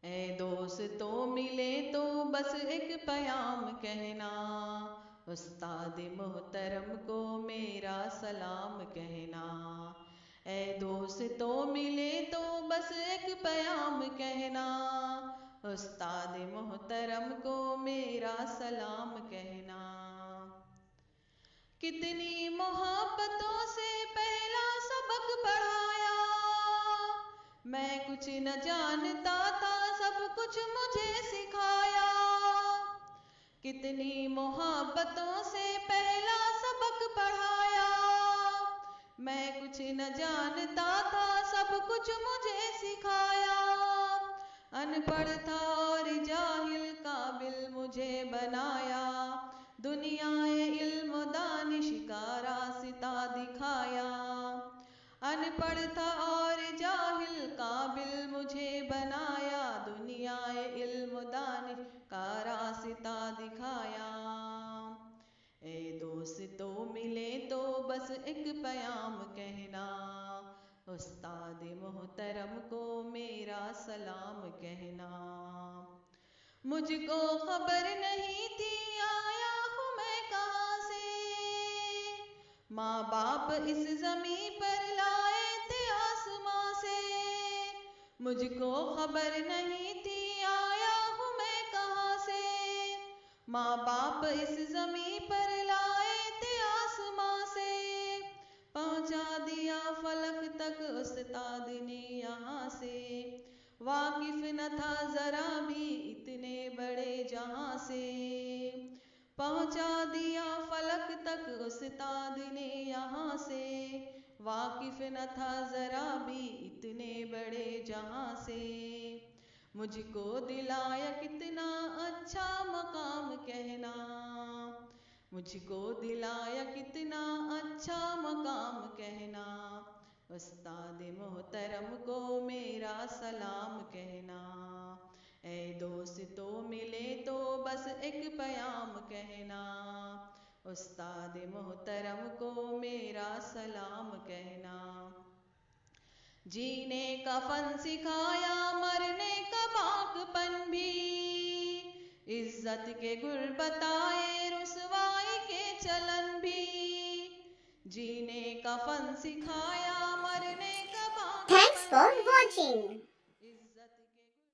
ए दोस्तों मिले तो बस एक प्याम कहना, उस्ताद मोहतरम को मेरा सलाम कहना। ए दोस्तों मिले तो बस एक प्याम कहना, उस्ताद मोहतरम को मेरा सलाम कहना। कितनी मोहब्बतों से पहला सबक पढ़ाया, मैं कुछ न जानता था सब कुछ मुझे सिखाया। कितनी मोहब्बतों से पहला सबक पढ़ाया, मैं कुछ न जानता था सब कुछ मुझे सिखाया। अनपढ़ था और जाहिल काबिल मुझे बनाया, दुनियाए इल्म दानिश का रास्ता दिखाया। अनपढ़ था और जाहिल काबिल मुझे बनाया, दुनियाए इल्म दानिश का रास्ता दिखाया। ए दोस्तों मिले तो बस एक प्याम कहना, उस्ताद मोहतरम को मेरा सलाम कहना। मुझको खबर नहीं थी आया हूँ मैं कहाँ से, माँ बाप इस ज़मीं पर लाए थे आसमां से। मुझको खबर नहीं थी आया हूँ मैं कहाँ से, माँ बाप इस ज़मीं पर लाए थे आसमां से। पहुँचा दिया फलक तक उस्ताद ने यहाँ से, वाकिफ न था जरा भी इतने बड़े जहां से। पहुँचा दिया फलक तक उस्ताद ने यहाँ से, वाकिफ न था जरा भी इतने बड़े जहां से। मुझको दिलाया कितना अच्छा मकाम कहना, मुझको दिलाया कितना अच्छा मकाम कहना। उस्ताद मोहतरम को मेरा सलाम कहना। ए दोस्तों मिले तो बस एक प्याम कहना, उस्ताद मोहतरम को मेरा सलाम कहना। जीने का फन सिखाया मरने का बाकपन भी, इज्जत के गुर बताए रुसवाई के चलन भी। जीने का फन सिखाया मरने का बाकपन Thanks for watching.